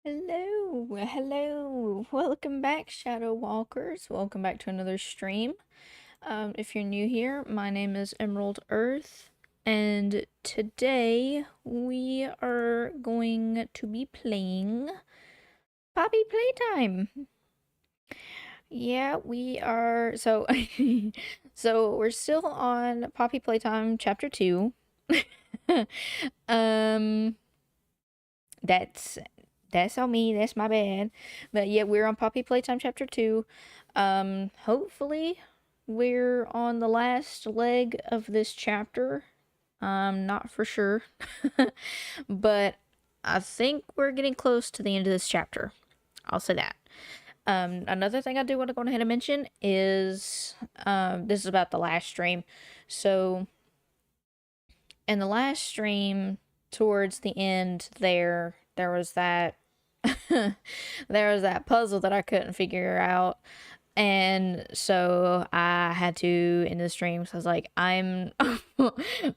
Hello, welcome back, Shadow Walkers. Welcome back to another stream. If you're new here, my name is Emerald Earth, and today we are going to be playing Poppy Playtime. Yeah, we are. So, so we're still on Poppy Playtime Chapter 2. um, that's That's on me. That's my bad. But yeah, we're on Poppy Playtime Chapter 2. Hopefully we're on the last leg of this chapter. Not for sure. But I think we're getting close to the end of this chapter. I'll say that. Another thing I do want to go ahead and mention is this is about the last stream. So in the last stream, towards the end there was that there was that puzzle that I couldn't figure out. And so I had to in the stream. So I was like, I was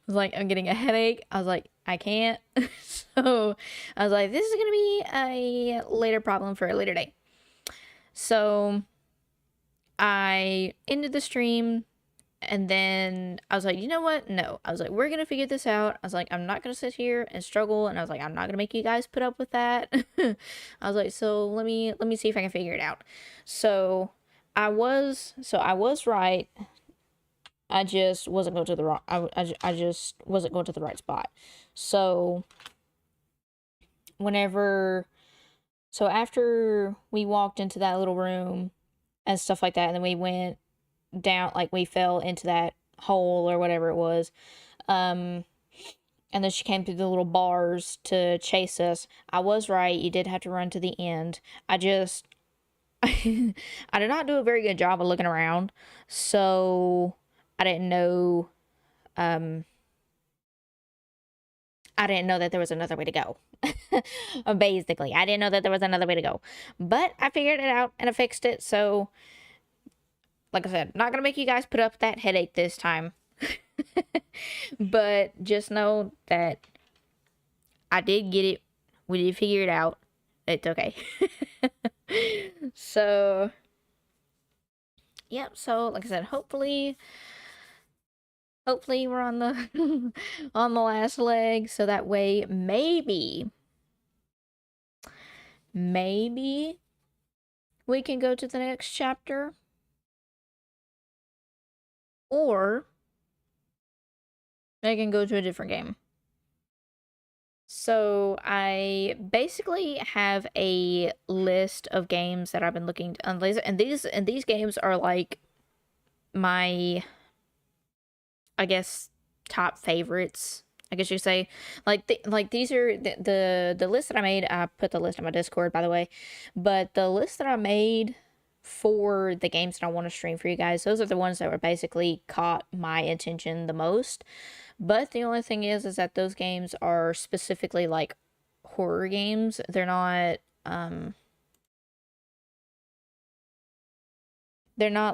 like, I'm getting a headache. I was like, I can't. So I was like, this is gonna be a later problem for a later day. So I ended the stream, and then I was like, you know what? No. I was like, we're going to figure this out. I was like, I'm not going to sit here and struggle. And I was like, I'm not going to make you guys put up with that. I was like, so let me see if I can figure it out. So I was right. I just wasn't going to the wrong, I just wasn't going to the right spot. So after we walked into that little room and stuff like that, and then we went down, like we fell into that hole or whatever it was, and then she came through the little bars to chase us. I was right, you did have to run to the end. I just I did not do a very good job of looking around, so I didn't know that there was another way to go. Basically, I didn't know that there was another way to go, but I figured it out and I fixed it. So like I said, not gonna make you guys put up that headache this time. But just know that I did get it. We did figure it out. It's okay. So, yep. So, like I said, hopefully we're on the on the last leg, so that way maybe we can go to the next chapter, or I can go to a different game. So I basically have a list of games that I've been looking to, and these games are like my, I guess, top favorites. I guess you could say, like these are the list that I made. I put the list on my Discord, by the way, but the list that I made for the games that I want to stream for you guys, those are the ones that were basically caught my attention the most. But the only thing is that those games are specifically like horror games. They're not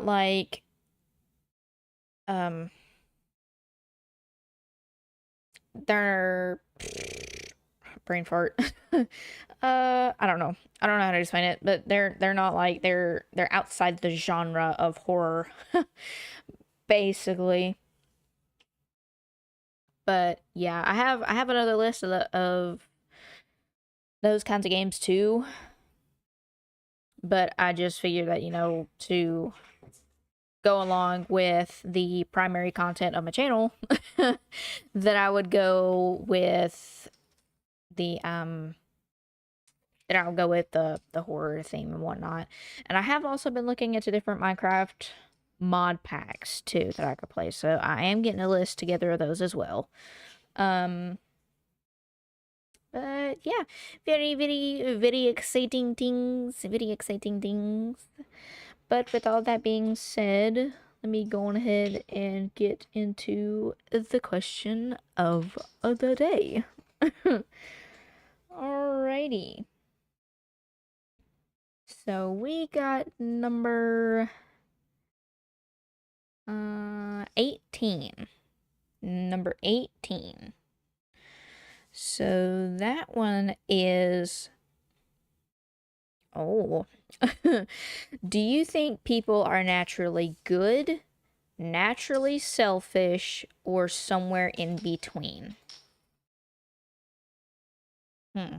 like um they're brain fart. I don't know. I don't know how to explain it, but they're not like they're outside the genre of horror basically. But yeah, I have another list of those kinds of games too. But I just figured that, to go along with the primary content of my channel, that I would go with the horror theme and whatnot. And I have also been looking into different Minecraft mod packs too that I could play. So I am getting a list together of those as well. But yeah, very exciting things. Very exciting things. But with all that being said, let me go on ahead and get into the question of the day. Alrighty. So we got number 18. Number 18. So that one is Oh. Do you think people are naturally good, naturally selfish, or somewhere in between? Hmm.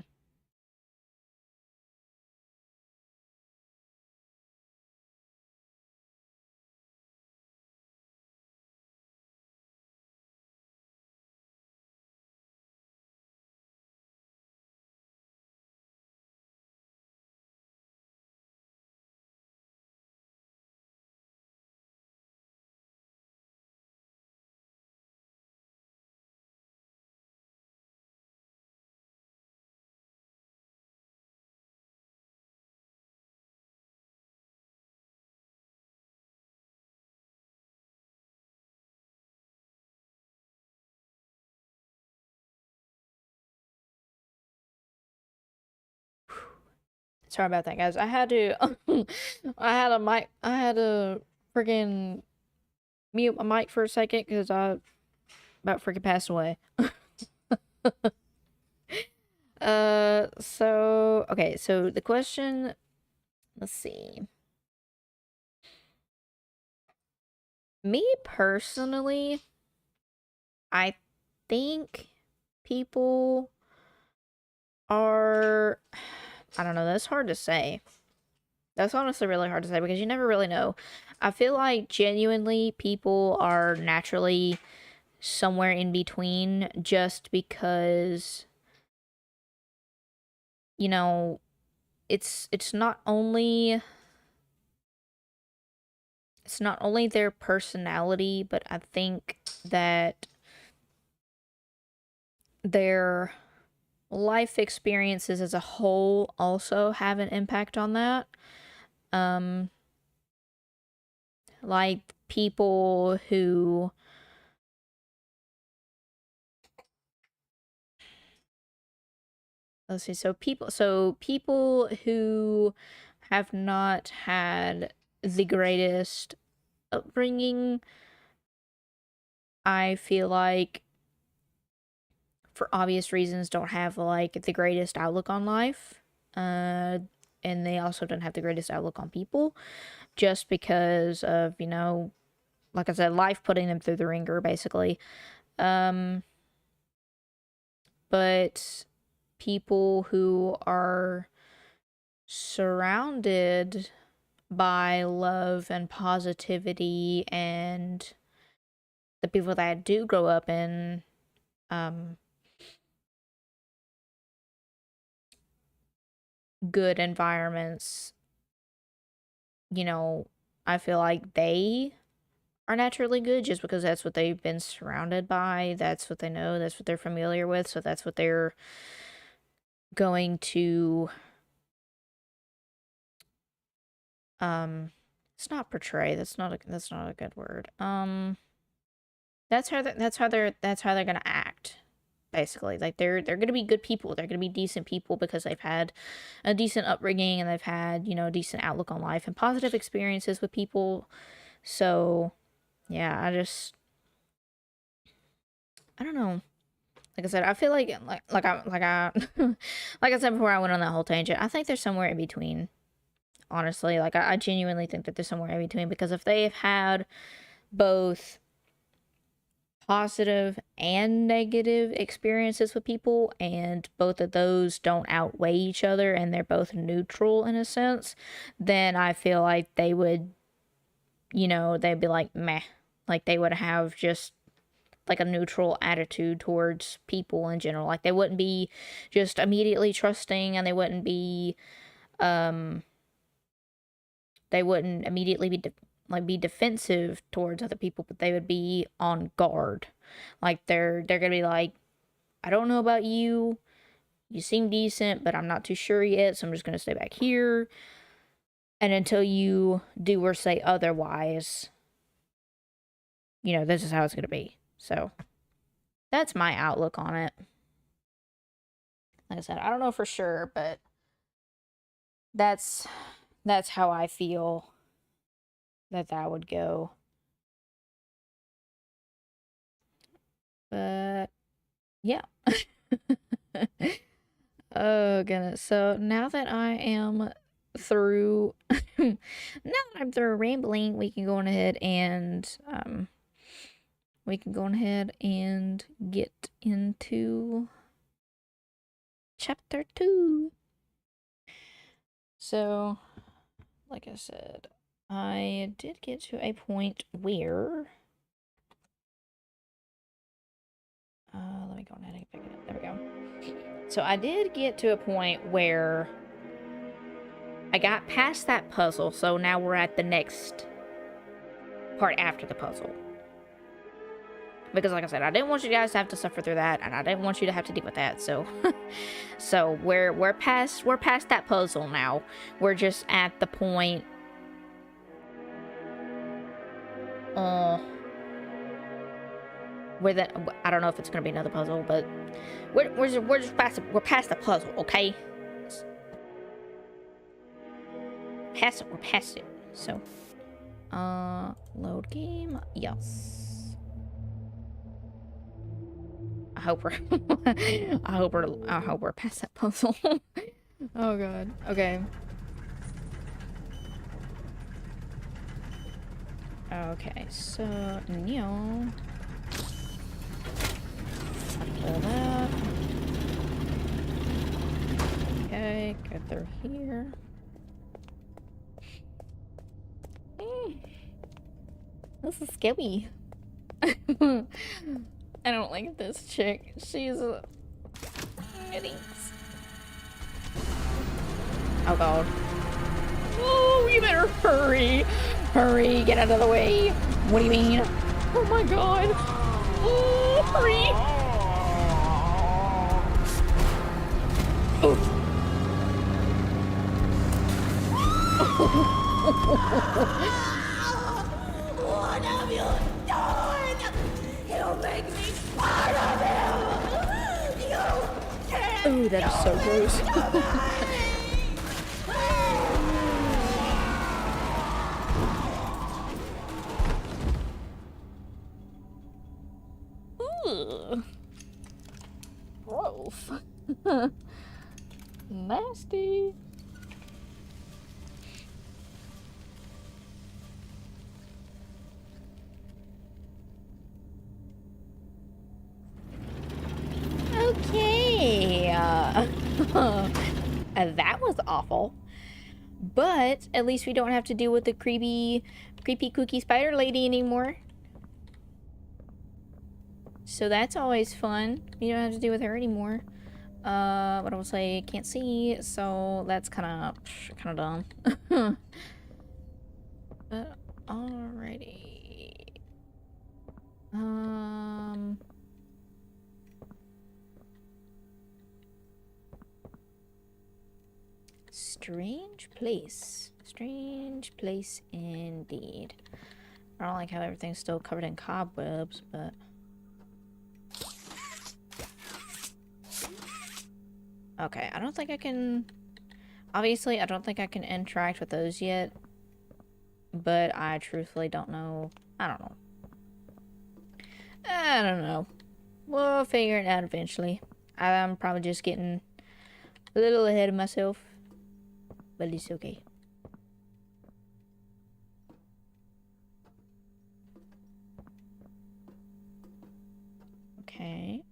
Sorry about that, guys. I had to, I had to freaking mute my mic for a second because I about freaking passed away. Okay, so the question, let's see. Me personally, I think people are, I don't know, that's hard to say. That's honestly really hard to say because you never really know. I feel like genuinely people are naturally somewhere in between just because, you know, it's not only their personality, but I think that their life experiences as a whole also have an impact on that. Um, like people who, let's see, so people who have not had the greatest upbringing, I feel like for obvious reasons don't have like the greatest outlook on life. Uh and they also don't have the greatest outlook on people just because of, like I said, life putting them through the ringer basically. Um but people who are surrounded by love and positivity and the people that do grow up in um good environments, you know, I feel like they are naturally good just because that's what they've been surrounded by. That's what they know. That's what they're familiar with. So that's what they're going to, um, it's not portray. That's not a good word. That's how they're gonna act. Basically, like they're gonna be good people. They're gonna be decent people because they've had a decent upbringing and they've had, a decent outlook on life and positive experiences with people. So yeah, I don't know. Like I said, I feel like I like I said before I went on that whole tangent. I think there's somewhere in between. Honestly, like I genuinely think that there's somewhere in between because if they've had both positive and negative experiences with people and both of those don't outweigh each other and they're both neutral in a sense, then I feel like they would, they'd be like meh. Like they would have just like a neutral attitude towards people in general. Like they wouldn't be just immediately trusting and um they wouldn't immediately be defensive towards other people, but they would be on guard. Like they're going to be like, I don't know about you. You seem decent, but I'm not too sure yet, so I'm just going to stay back here. And until you do or say otherwise, this is how it's going to be. So, that's my outlook on it. Like I said, I don't know for sure, but that's that's how I feel that would go. But yeah. Oh goodness. So now that I am through now that I'm through rambling, we can go on ahead and get into chapter 2. So, like I said, I did get to a point where let me go ahead and pick it up. There we go. So I did get to a point where I got past that puzzle, so now we're at the next part after the puzzle. Because like I said, I didn't want you guys to have to suffer through that, and I didn't want you to have to deal with that, so so we're past that puzzle now. We're just at the point where I don't know if it's gonna be another puzzle, but we're just past the puzzle, okay? We're past it. So load game, yes. I hope we're past that puzzle. Oh god. Okay. Okay, so no. After that. Okay, go through here. This is scary. I don't like this chick. She's a... Thanks. Oh god. Oh, you better hurry. Hurry, get out of the way. What do you mean? Oh my god. Oh, hurry. Oh. What have you done? You make me part of you! You can't. Oh, that is so gross. Ooh. Gross. Nasty. Okay. That was awful. But at least we don't have to deal with the creepy cookie spider lady anymore. So that's always fun. You don't have to deal with her anymore. What I will say, can't see, so that's kind of dumb. But alrighty. Strange place. Strange place indeed. I don't like how everything's still covered in cobwebs, but... Okay, I don't think I can... Obviously, I don't think I can interact with those yet. But I truthfully don't know. I don't know. We'll figure it out eventually. I'm probably just getting a little ahead of myself. But it's okay.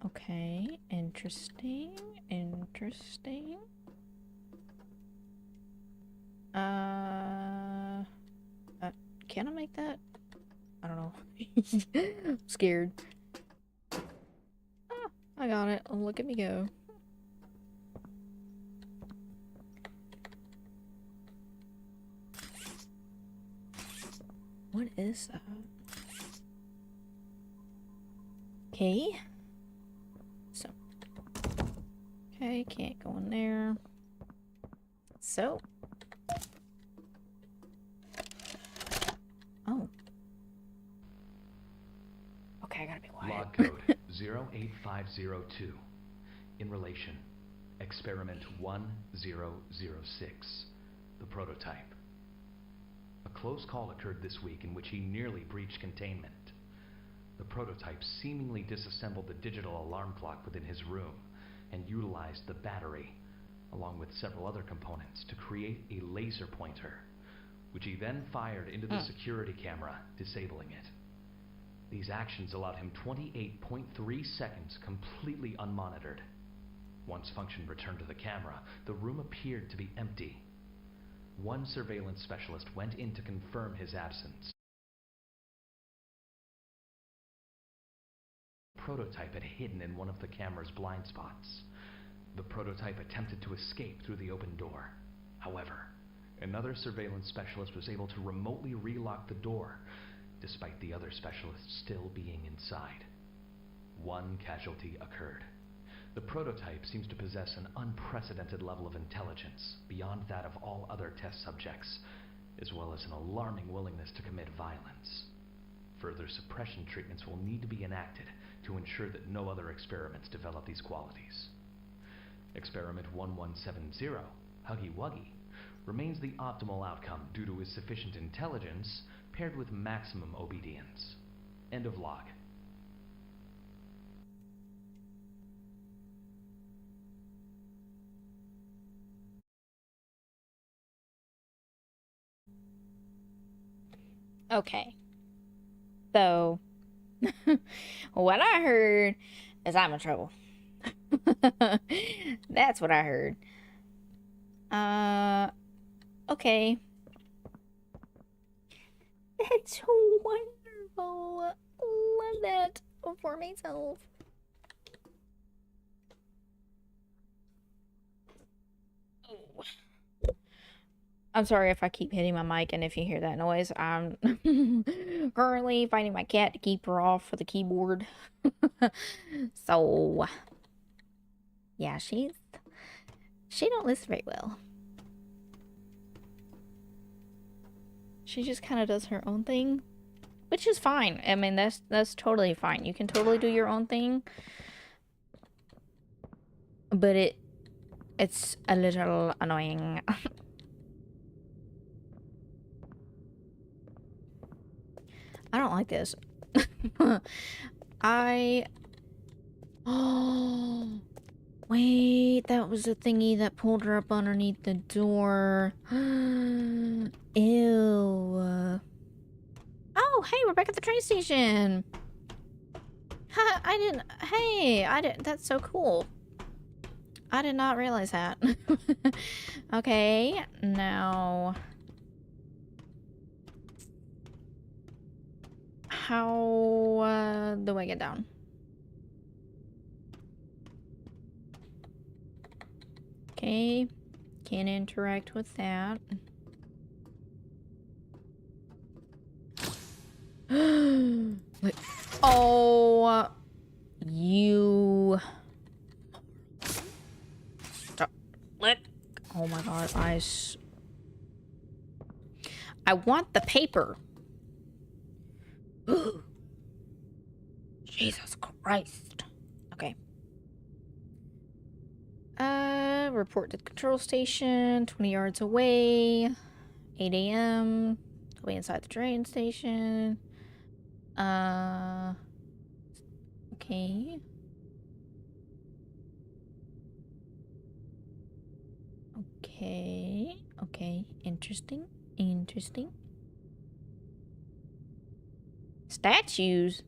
Okay. Interesting. Can I make that? I don't know. I'm scared. Ah, I got it. Oh, look at me go. What is that? Okay. So. Okay, can't go in there. So. Oh. Okay, I gotta be quiet. Log code 08502. In relation. Experiment 1006. The prototype. A close call occurred this week in which he nearly breached containment. The prototype seemingly disassembled the digital alarm clock within his room and utilized the battery along with several other components, to create a laser pointer, which he then fired into the security camera, disabling it. These actions allowed him 28.3 seconds completely unmonitored. Once function returned to the camera, the room appeared to be empty. One surveillance specialist went in to confirm his absence. The prototype had hidden in one of the camera's blind spots. The prototype attempted to escape through the open door. However, another surveillance specialist was able to remotely relock the door, despite the other specialists still being inside. One casualty occurred. The prototype seems to possess an unprecedented level of intelligence beyond that of all other test subjects, as well as an alarming willingness to commit violence. Further suppression treatments will need to be enacted to ensure that no other experiments develop these qualities. Experiment 1170, Huggy Wuggy, remains the optimal outcome due to his sufficient intelligence paired with maximum obedience. End of log. Okay. So, what I heard is I'm in trouble. That's what I heard. Okay. That's wonderful. Love that for myself. Oh. I'm sorry if I keep hitting my mic and if you hear that noise. I'm currently fighting my cat to keep her off of the keyboard. So, yeah, she don't listen very well. She just kind of does her own thing, which is fine. I mean, that's totally fine. You can totally do your own thing. But it's a little annoying. I don't like this. Oh, wait, that was the thingy that pulled her up underneath the door. Ew. Oh, hey, we're back at the train station. That's so cool. I did not realize that. Okay, now... How do I get down? Okay, can't interact with that. Wait. Oh, you... Stop. Oh my god, I want the paper. Jesus Christ. Okay. Report to the control station, 20 yards away, 8 a.m. I'll be inside the train station. Okay. Okay, interesting. Statues?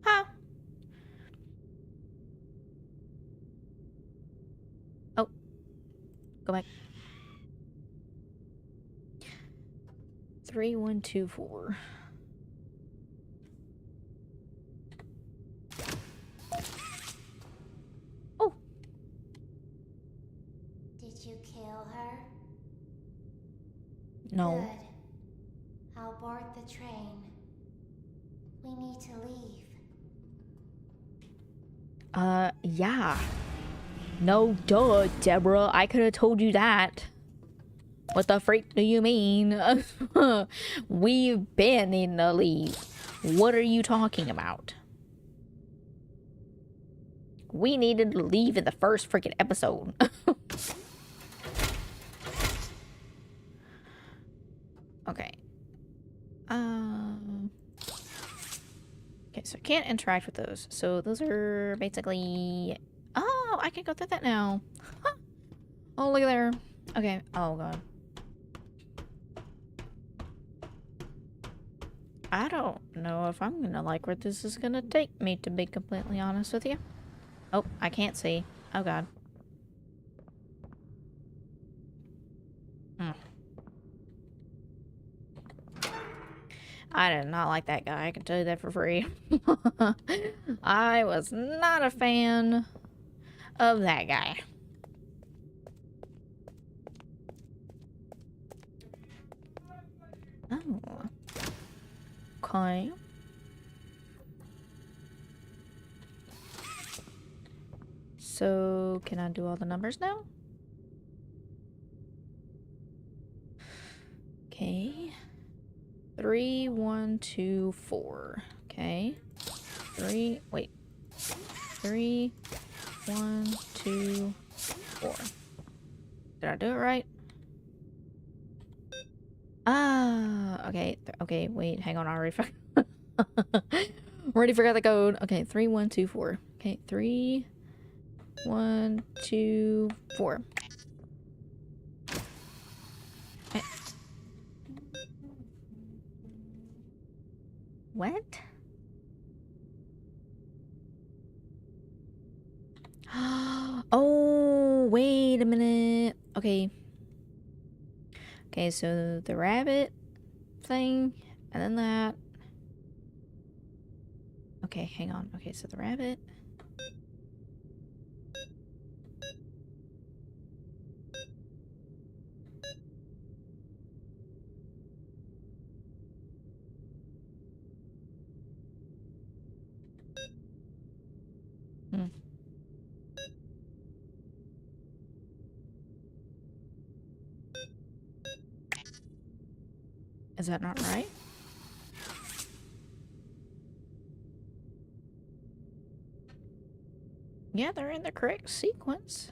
Huh. Oh. Go back. 3124. Oh. Did you kill her? No. Good. I'll board the train. We need to leave. Yeah. No, duh, Deborah. I could have told you that. What the freak do you mean? We've been needing to leave. What are you talking about? We needed to leave in the first freaking episode. Okay. Okay, so I can't interact with those. So those are basically... Oh, I can go through that now. Oh, look at there. Okay. Oh, God. I don't know if I'm gonna like where this is gonna take me, to be completely honest with you. Oh, I can't see. Oh, God. Hmm. I did not like that guy. I can tell you that for free. I was not a fan of that guy. Oh. Okay. So, can I do all the numbers now? Okay. 3, 1, 2, 4. Okay. 3, 1, 2, 4. Did I do it right? Ah, okay. Okay, wait, hang on. I already already forgot the code. Okay, 3, 1, 2, 4. Okay, 3, 1, 2, 4. Okay. What? Oh, wait a minute. Okay. Okay, so the rabbit thing, and then that. Okay, hang on. Okay, so the rabbit. Hmm. Is that not right? Yeah, they're in the correct sequence.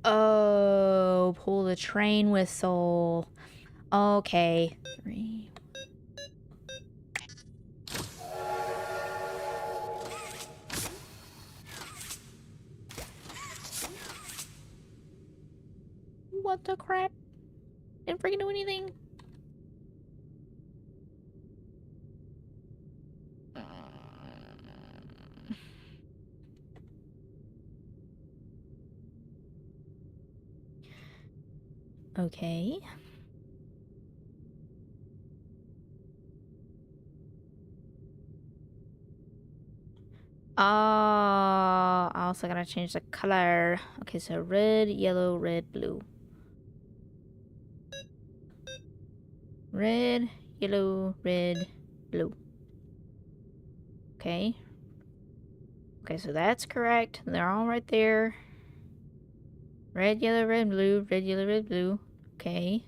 Oh, pull the train whistle. Okay. 3. What the crap? Didn't freaking do anything. Okay. I also gotta change the color. Okay, so red, yellow, red, blue. Red, yellow, red, blue. Okay. Okay, so that's correct. They're all right there. Red, yellow, red, blue. Red, yellow, red, blue. Okay.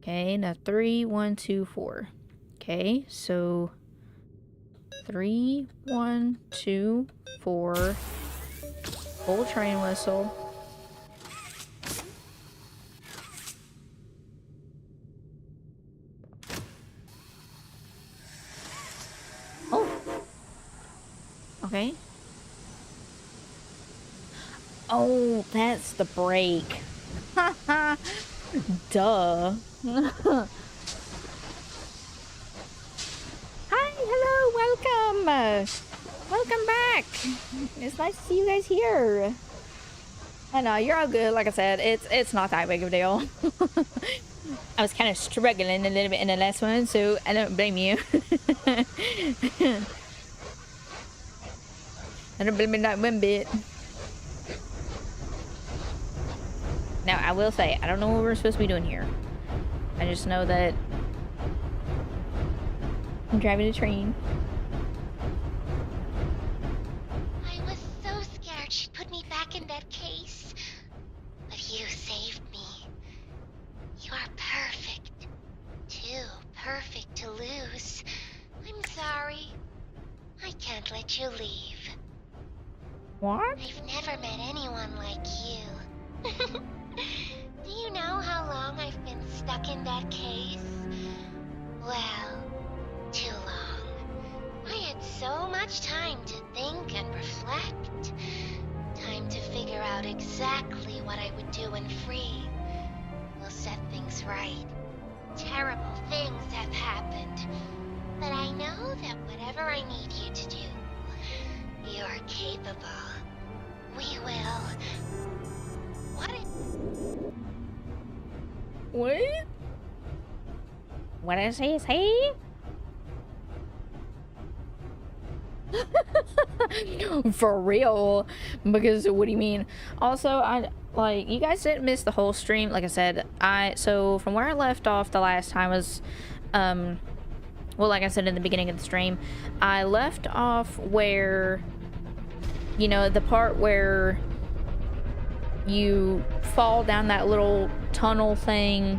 Okay, now 3, 1, 2, 4. Okay, so 3, 1, 2, 4. Full train whistle. Oh. Okay. Oh, that's the break. Duh. Hi, hello, welcome. Welcome back. It's nice to see you guys here. I know, you're all good. Like I said, it's not that big of a deal. I was kind of struggling a little bit in the last one, so I don't blame you. I don't blame you not one bit. Now, I will say, I don't know what we're supposed to be doing here. I just know that I'm driving a train. I was so scared she'd put me back in that case. But you saved me. You are perfect. Too perfect to lose. I'm sorry. I can't let you leave. What? I've never met anyone like you. Do you know how long I've been stuck in that case? Well, too long. I had so much time to think and reflect. Time to figure out exactly what I would do when free. We'll set things right. Terrible things have happened. But I know that whatever I need you to do, you're capable. We will. What What? What does he say? For real, because what do you mean? Also, I like, you guys didn't miss the whole stream. Like I said, so from where I left off the last time was well, like I said in the beginning of the stream, I left off where, you know, the part where you fall down that little tunnel thing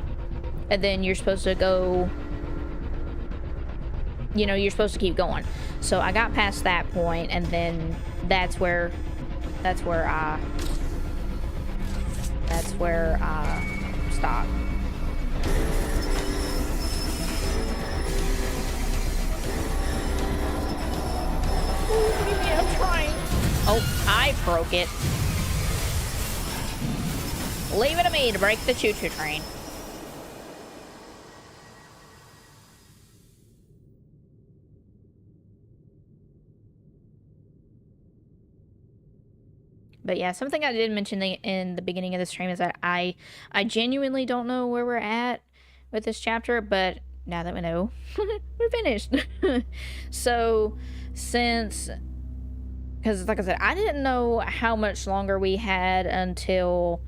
and then you're supposed to go, you know, you're supposed to keep going. So I got past that point, and then that's where I stopped. Ooh, what do you mean? I'm trying. Oh, I broke it. Leave it to me to break the choo-choo train. But yeah, something I did mention in the beginning of the stream is that I genuinely don't know where we're at with this chapter, but now that we know, we're finished. So, because like I said, I didn't know how much longer we had until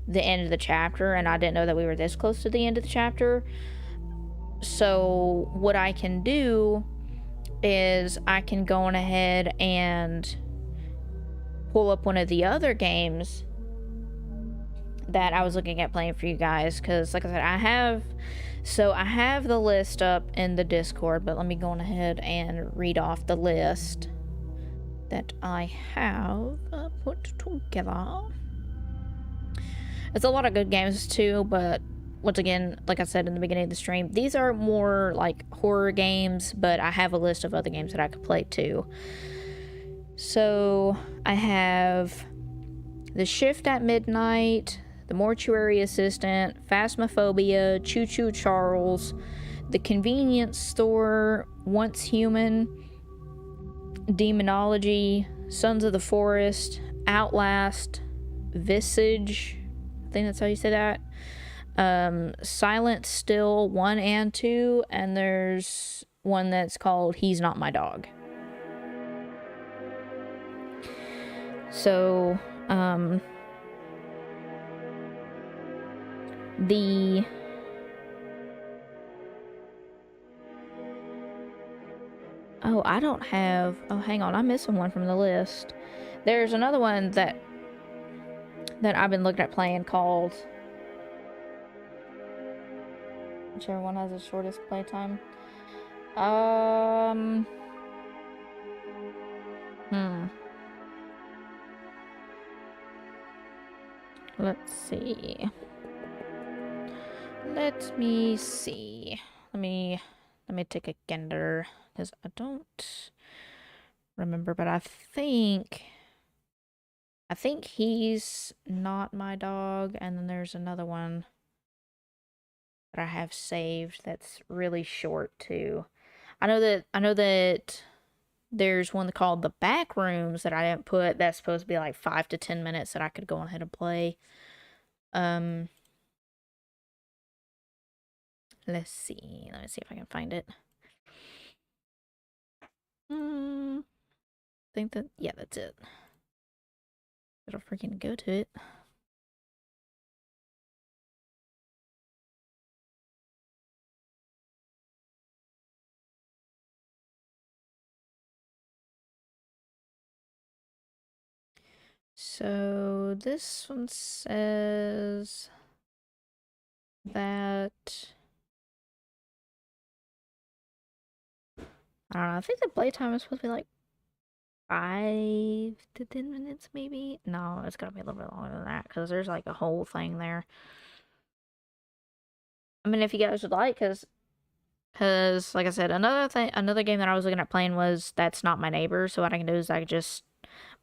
the end of the chapter, and I didn't know that we were this close to the end of the chapter. So what I can do is I can go on ahead and pull up one of the other games that I was looking at playing for you guys, because like I said, I have the list up in the Discord, but let me go on ahead and read off the list that I have put together. It's a lot of good games too, but once again, like I said in the beginning of the stream, these are more like horror games, but I have a list of other games that I could play too. So I have The Shift at Midnight, The Mortuary Assistant, Phasmophobia, Choo Choo Charles, The Convenience Store, Once Human, Demonology, Sons of the Forest, Outlast, Visage, I think that's how you say that, Silent Still 1 and 2, and there's one that's called He's Not My Dog. So, oh, I don't have, oh, hang on, I'm missing one from the list. There's another one that I've been looking at playing called, whichever one has the shortest playtime. Let's see. Let me see. Let me take a gander, because I don't remember, but I think He's Not My Dog, and then there's another one that I have saved that's really short too. I know that there's one called The Back Rooms that I didn't put, that's supposed to be like 5 to 10 minutes that I could go ahead and play. Let's see. Let me see if I can find it. I think that, yeah, that's it. It'll freaking go to it. So this one says that, I don't know, I think the playtime is supposed to be like 5 to 10 minutes, maybe. No, it's gotta be a little bit longer than that because there's like a whole thing there. I mean, if you guys would like, because like I said, another game that I was looking at playing was That's Not My Neighbor. So what I can do is I can just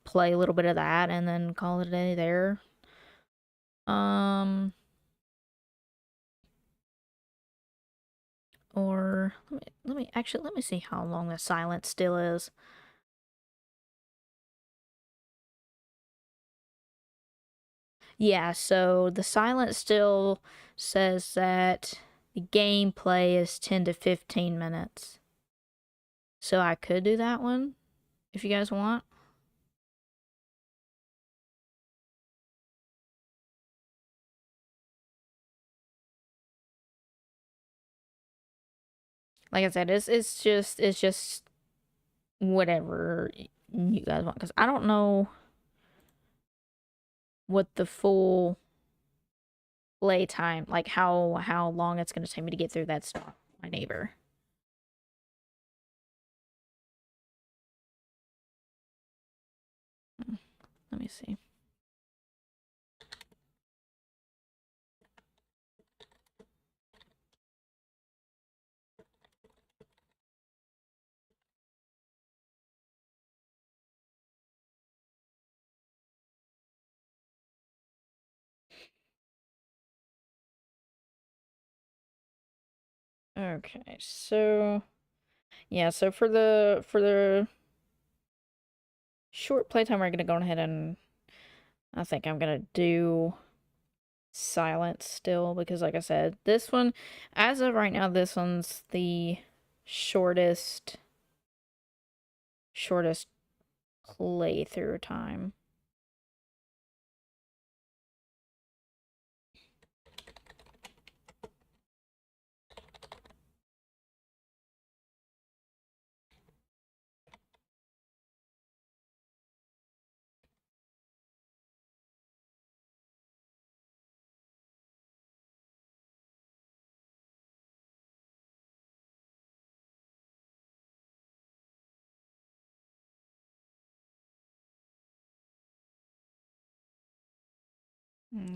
play a little bit of that and then call it a day there. Um, or let me see how long the silence still is. Yeah, so the silence still says that the gameplay is 10 to 15 minutes. So I could do that one if you guys want. Like I said, it's just whatever you guys want, because I don't know what the full play time, like how long it's gonna take me to get through That's Not My Neighbor. Let me see. Okay, so yeah, so for the short playtime, we're gonna go ahead and I think I'm gonna do silence still because, like I said, this one, as of right now, this one's the shortest playthrough time.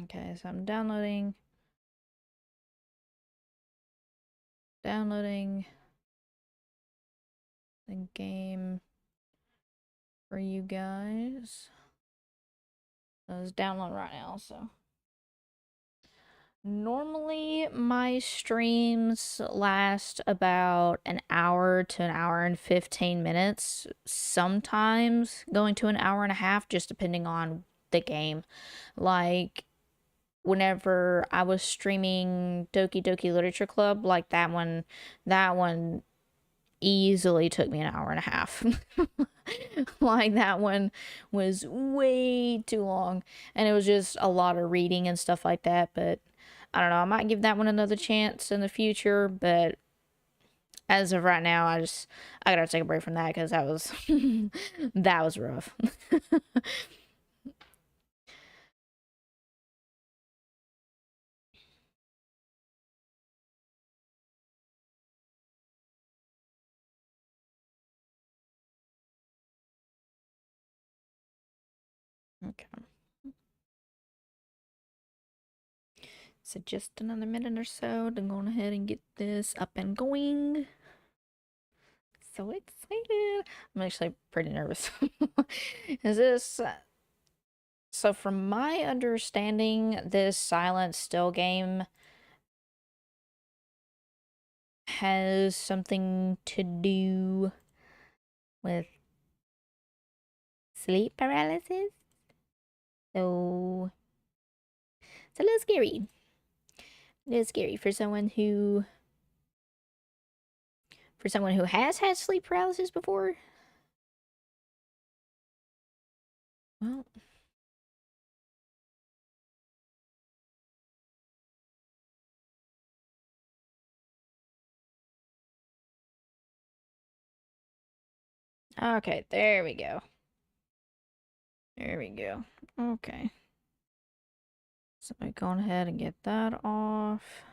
Okay, so I'm downloading the game for you guys. It's downloading right now, so normally my streams last about an hour to an hour and 15 minutes, sometimes going to an hour and a half, just depending on the game. Like whenever I was streaming Doki Doki Literature Club, like that one easily took me an hour and a half. Like that one was way too long, and it was just a lot of reading and stuff like that. But I don't know, I might give that one another chance in the future, but as of right now, I gotta take a break from that because that was that was rough. Okay. So just another minute or so to go ahead and get this up and going. So excited. I'm actually pretty nervous. Is this so from my understanding, this Silent Still game has something to do with sleep paralysis. So it's a little scary. A little scary for someone who has had sleep paralysis before. Well, okay, there we go. There we go. Okay. So I go ahead and get that off.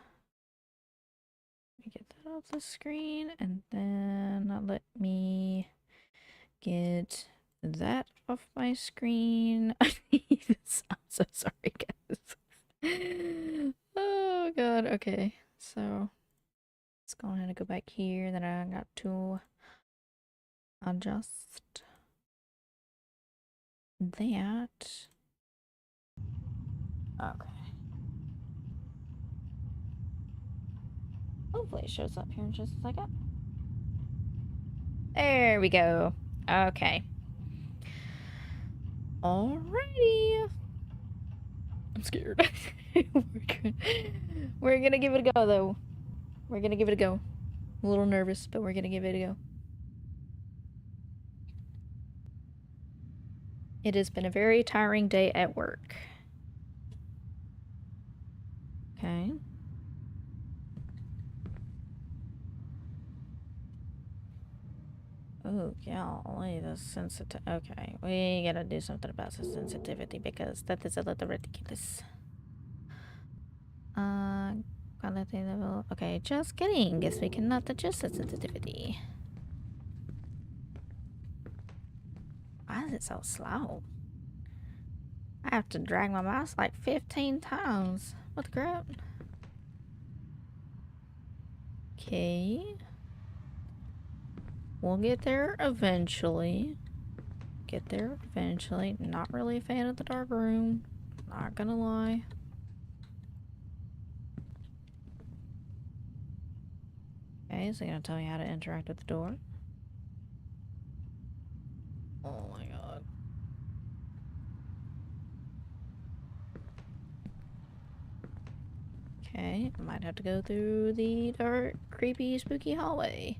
Get that off the screen, and then let me get that off my screen. I'm so sorry, guys. Oh god, okay. So let's go ahead and go back here. Then I got to adjust that. Okay. Hopefully it shows up here in just a second. There we go. Okay. Alrighty. I'm scared. We're gonna give it a go, though. We're gonna give it a go. I'm a little nervous, but we're gonna give it a go. It has been a very tiring day at work. Okay. Oh, golly, the sensitive. Okay, we gotta do something about the sensitivity because that is a little ridiculous. Quality level. Okay, just kidding. Guess we cannot adjust the sensitivity. Why is it so slow? I have to drag my mouse like 15 times. What the crap? Okay. We'll get there eventually. Get there eventually. Not really a fan of the dark room. Not gonna lie. Okay, is it gonna tell me how to interact with the door? Oh my god. Okay, I might have to go through the dark, creepy, spooky hallway.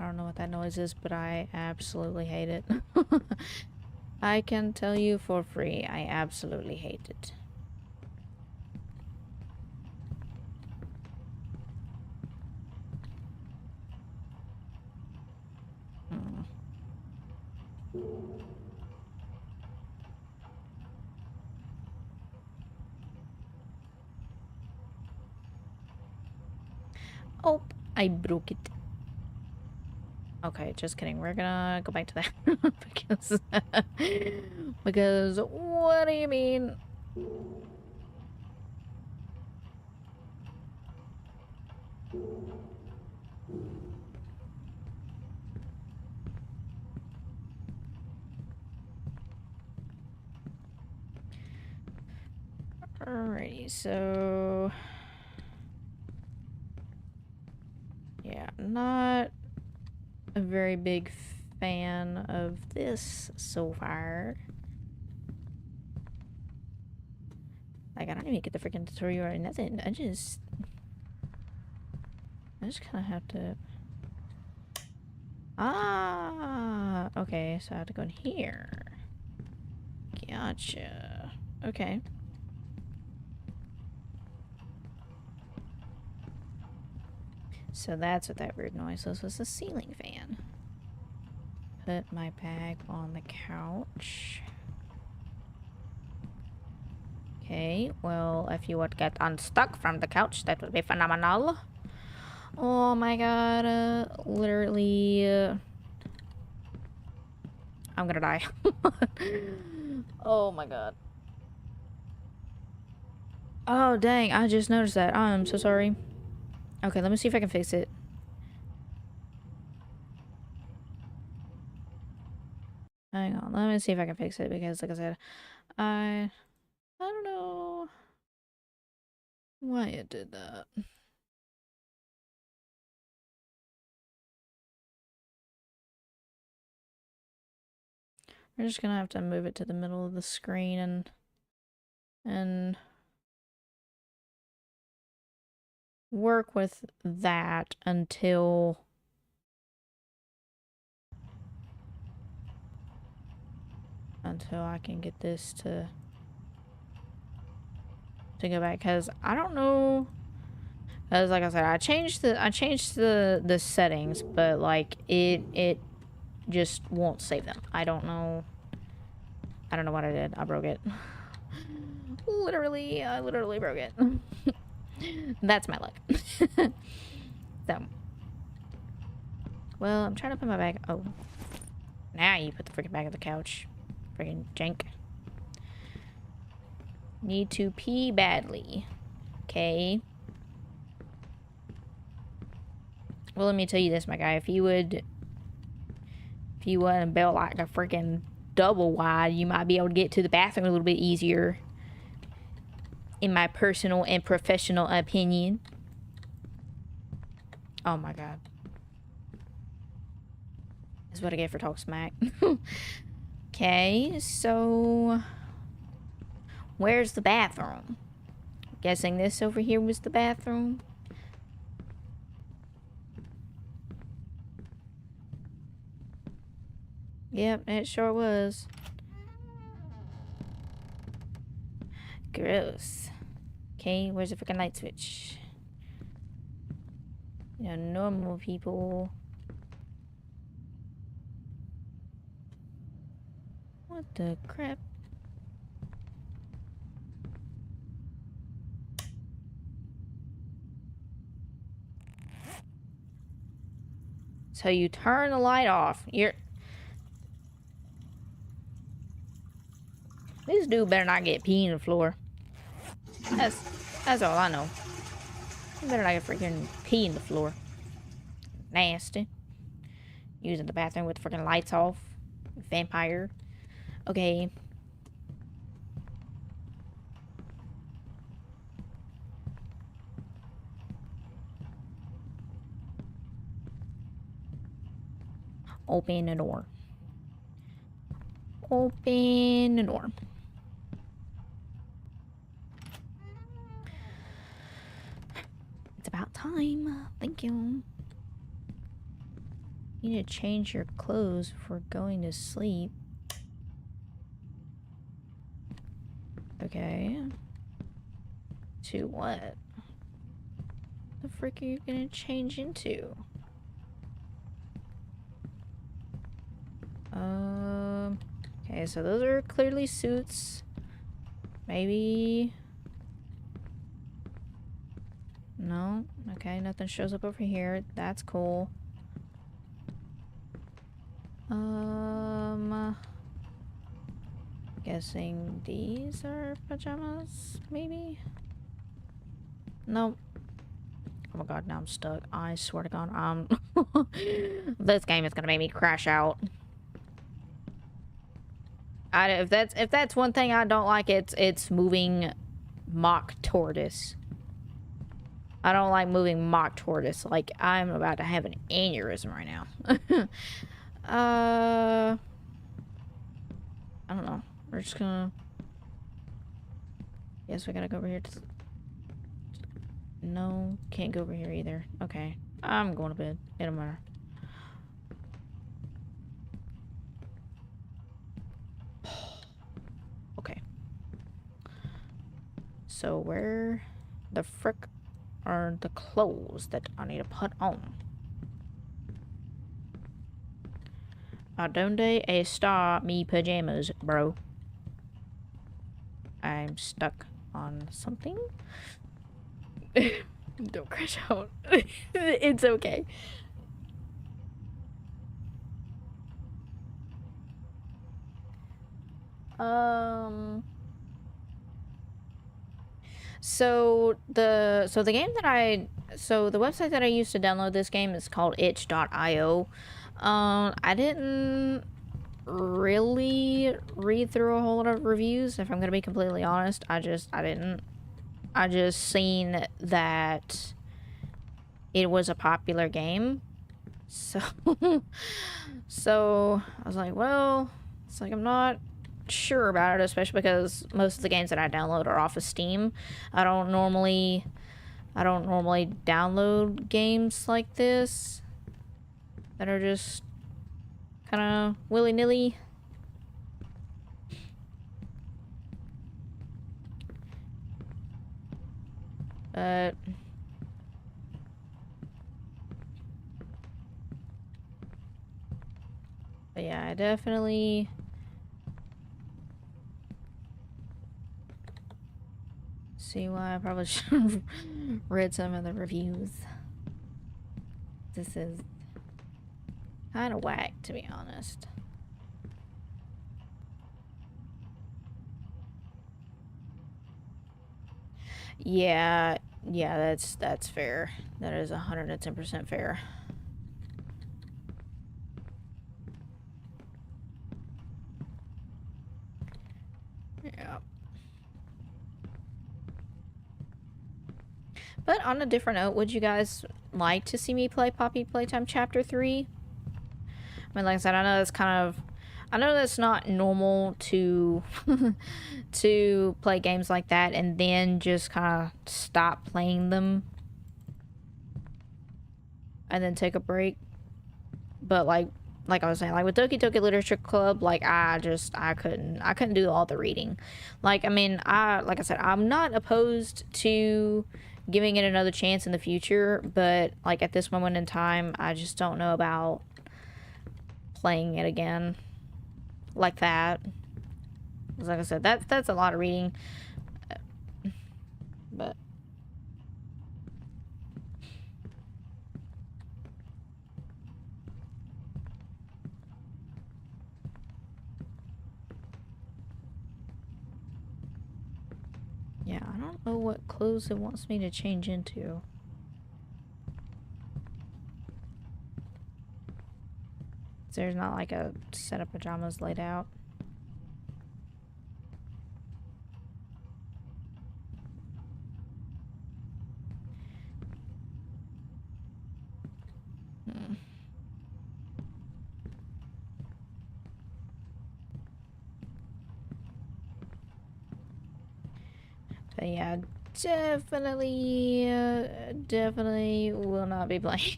I don't know what that noise is, but I absolutely hate it. I can tell you for free, I absolutely hate it. Oh, I broke it. Okay, just kidding. We're gonna go back to that because what do you mean? Alrighty, so yeah, not a very big fan of this so far. Like, I don't even get the freaking tutorial or nothing. I just kind of have to. Ah, okay, so I have to go in here. Gotcha. Okay. So that's what that weird noise was a ceiling fan. Put my bag on the couch. Okay, well, if you would get unstuck from the couch, that would be phenomenal. Oh my god, literally, I'm gonna die. Oh my god. Oh dang, I just noticed that. I'm so sorry. Okay, let me see if I can fix it. Hang on, let me see if I can fix it because, like I said, I don't know why it did that. We're just gonna have to move it to the middle of the screen and work with that until I can get this to go back, because I don't know, as like I said, I changed the settings, but like it just won't save them. I don't know I don't know what I did. I broke it. Literally, I literally broke it. That's my luck. So. Well, I'm trying to put my bag. Oh. Now you put the freaking bag on the couch. Freaking jank. Need to pee badly. Okay. Well, let me tell you this, my guy. If you wouldn't build like a freaking double wide, you might be able to get to the bathroom a little bit easier. In my personal and professional opinion. Oh my god. That's what I get for talk smack. Okay, so where's the bathroom? Guessing this over here was the bathroom. Yep, it sure was. Gross. Okay, where's the freaking light switch? You know, normal people. What the crap? So you turn the light off. This dude better not get pee in the floor. That's all I know. You better not get freaking pee in the floor. Nasty. Using the bathroom with the freaking lights off. Vampire. Okay. Open the door. Open the door. It's about time. Thank you. You need to change your clothes before going to sleep. Okay. To what? The frick are you gonna change into? Okay, so those are clearly suits. Maybe. No? Okay, nothing shows up over here. That's cool. Guessing these are pajamas, maybe? Nope. Oh my god, now I'm stuck. I swear to god, this game is gonna make me crash out. If that's one thing I don't like, it's moving mock tortoise. I don't like moving mock tortoise. Like, I'm about to have an aneurysm right now. I don't know. We're just gonna... Guess we gotta go over here to... No, can't go over here either. Okay. I'm going to bed. It don't matter. Okay. So where the frick are the clothes that I need to put on? Donde está mi pajamas, bro? I'm stuck on something. Don't crash out. It's okay. So the game that the website that I used to download this game is called itch.io. I didn't really read through a whole lot of reviews, if I'm gonna be completely honest. I didn't. I just seen that it was a popular game. So so I was like, well, it's like I'm not sure about it, especially because most of the games that I download are off of Steam. I don't normally download games like this that are just kind of willy-nilly. But yeah, I definitely see why I probably should have read some of the reviews. This is kind of whack, to be honest. Yeah, that's fair. That is 110% fair. Yeah. But on a different note, would you guys like to see me play Poppy Playtime Chapter 3? I mean, like I said, I know that's kind of... I know that's not normal to to play games like that and then just kind of stop playing them and then take a break. But like I was saying, like with Doki Doki Literature Club, like I couldn't do all the reading. Like I mean, like I said, I'm not opposed to giving it another chance in the future, but like at this moment in time, I just don't know about playing it again like that. Because like I said, that's a lot of reading. But yeah, I don't know what clothes it wants me to change into. There's not like a set of pajamas laid out. But yeah, definitely will not be playing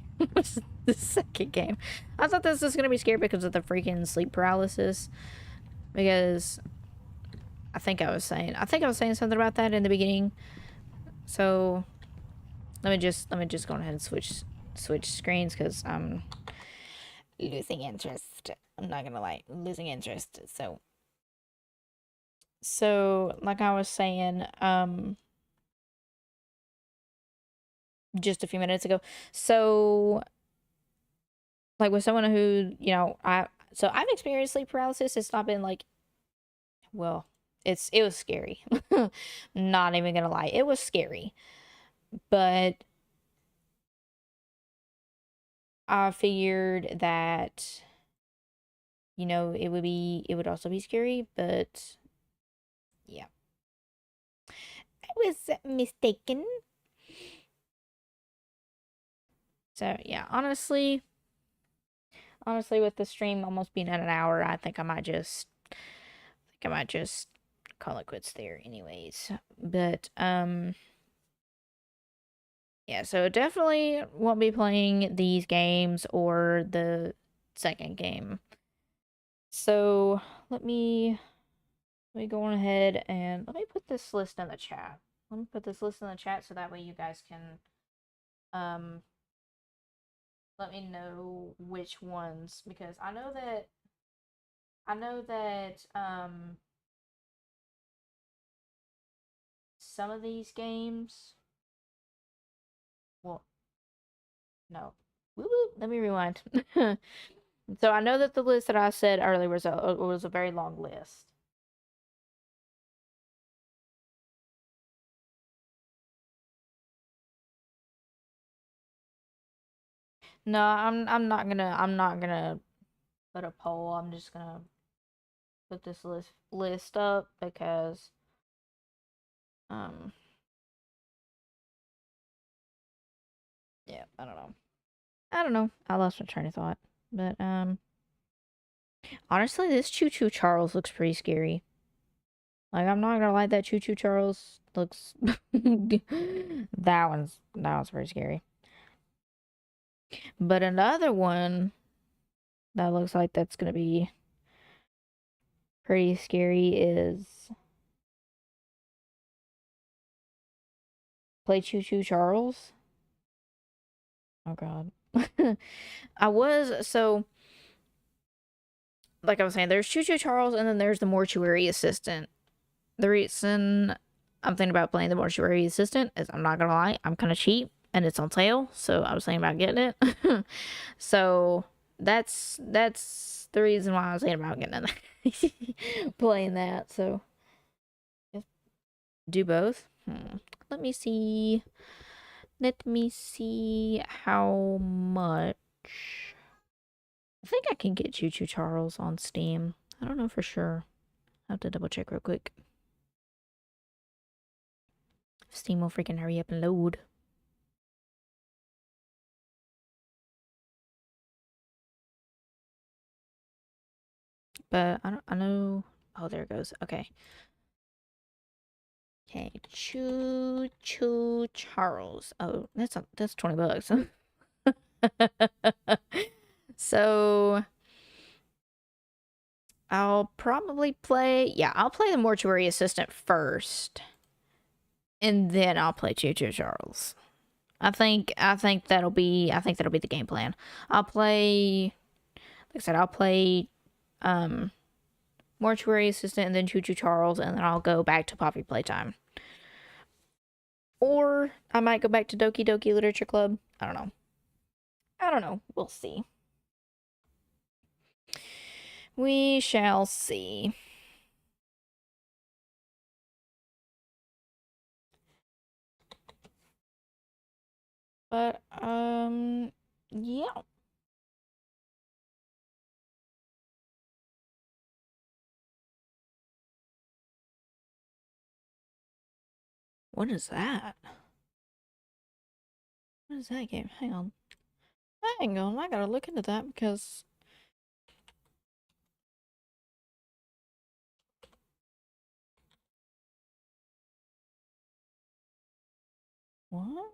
the second game. I thought this was gonna be scary because of the freaking sleep paralysis. Because I think I was saying something about that in the beginning. So let me just go ahead and switch screens because I'm losing interest. I'm not gonna lie, losing interest. So like I was saying, just a few minutes ago. So like with someone who, you know, I've experienced sleep paralysis. It's not been like, well, it was scary. Not even gonna lie, it was scary. But I figured that, you know, it would also be scary, but yeah. I was mistaken. So yeah, honestly, with the stream almost being at an hour, I think I might just call it quits there anyways. But yeah, so definitely won't be playing these games or the second game. So let me go on ahead and let me put this list in the chat. Let me put this list in the chat so that way you guys can um let me know which ones, because I know that some of these games, well, no. Woo woo, let me rewind. So I know that the list that I said earlier was a very long list. No, I'm not gonna put a poll. I'm just gonna put this list up because um yeah, I don't know. I lost my train of thought. But honestly, this Choo Choo Charles looks pretty scary. Like I'm not gonna lie, that Choo Choo Charles looks that one's pretty scary. But another one that looks like that's gonna be pretty scary is Play Choo Choo Charles. Oh god. Like I was saying, there's Choo Choo Charles and then there's the mortuary assistant. The reason I'm thinking about playing the mortuary assistant. As I'm not gonna lie, I'm kind of cheap and it's on sale, so I was thinking about getting it. So that's the reason why I was thinking about getting it. Playing that. So do both. Let me see. Let me see how much. I think I can get Choo Choo Charles on Steam. I don't know for sure. I have to double check real quick. Steam will freaking hurry up and load. But I know. Oh, there it goes. Okay. Okay, Choo Choo Charles. Oh, that's $20. So I'll probably play. Yeah, I'll play the mortuary assistant first, and then I'll play Choo Choo Charles. I think that'll be the game plan. I'll play. Like I said, I'll play mortuary assistant and then Choo Choo Charles, and then I'll go back to Poppy Playtime. Or I might go back to Doki Doki Literature Club. I don't know. We'll see. We shall see. But yeah. What is that? What is that game? Hang on. Hang on, I gotta look into that because what?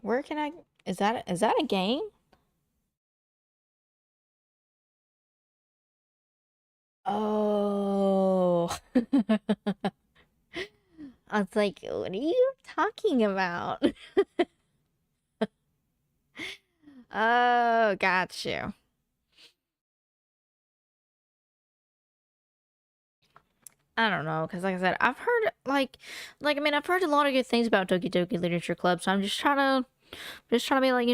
Where can I is that a game? Oh. I was like, what are you talking about? Oh, got you. I don't know, because like I said, I've heard I mean, I've heard a lot of good things about Doki Doki Literature Club, so I'm just trying to be like,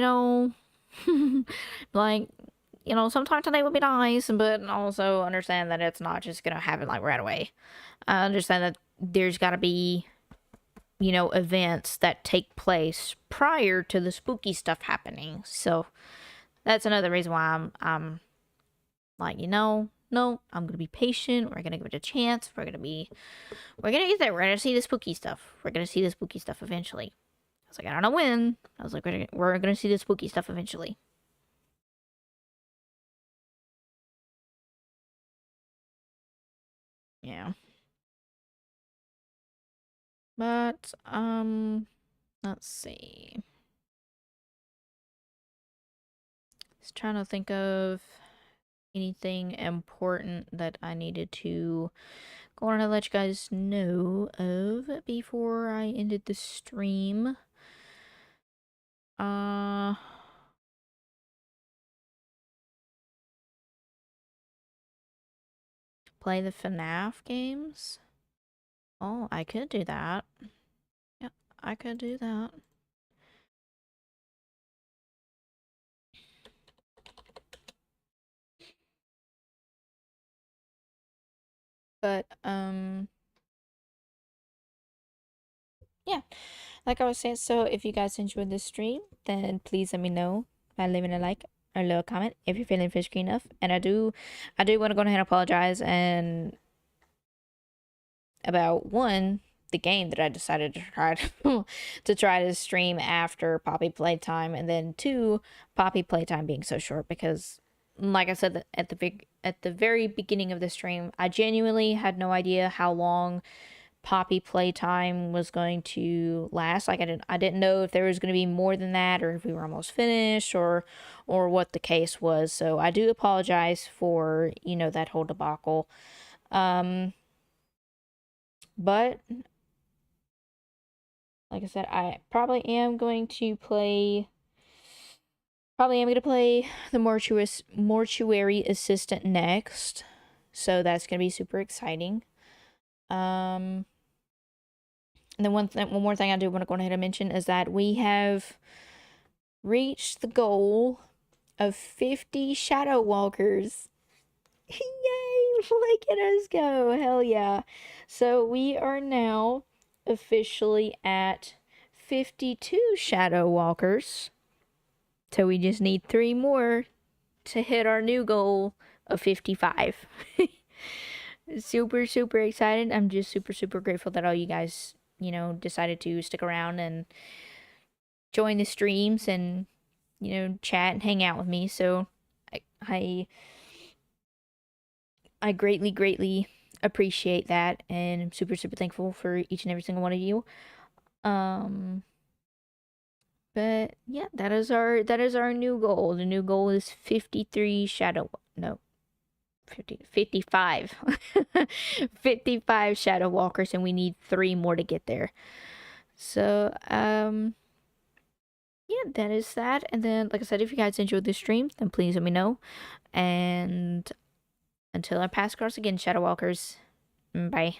like, sometime today would be nice, but also understand that it's not just gonna happen like right away. I understand that there's gotta be, events that take place prior to the spooky stuff happening. So that's another reason why I'm like, no, I'm gonna be patient. We're gonna give it a chance. We're gonna get there. We're gonna see the spooky stuff. We're gonna see the spooky stuff eventually. I was like, I don't know when. I was like, we're gonna see the spooky stuff eventually. Yeah. But let's see. Just trying to think of anything important that I needed to go on and let you guys know of before I ended the stream. Uh Play the FNAF games. Oh, I could do that. Yeah, I could do that. But yeah, like I was saying, so if you guys enjoyed this stream, then please let me know by leaving a like or a little comment if you're feeling fishy enough. And I do want to go ahead and apologize and about one the game that I decided to try to try to stream after Poppy Playtime, and then two, Poppy Playtime being so short because, like I said at the very beginning of the stream, I genuinely had no idea how long Poppy Playtime was going to last. Like I didn't know if there was going to be more than that, or if we were almost finished, or what the case was. So I do apologize for that whole debacle. But like I said, I probably am going to play Probably am going to play the mortuary assistant next. So that's going to be super exciting. And then one more thing I do want to go ahead and mention is that we have reached the goal of 50 shadow walkers. Yay! Look at us go. Hell yeah. So we are now officially at 52 shadow walkers. So we just need 3 more to hit our new goal of 55. Super, super excited. I'm just super, super grateful that all you guys, decided to stick around and join the streams and, chat and hang out with me. So I, I greatly, greatly appreciate that, and I'm super, super thankful for each and every single one of you. But yeah, that is our new goal. The new goal is 53 shadow no 55 55 shadow walkers, and we need 3 more to get there. So yeah, that is that. And then, like I said, if you guys enjoyed this stream, then please let me know. And until I pass across again, shadow walkers, bye.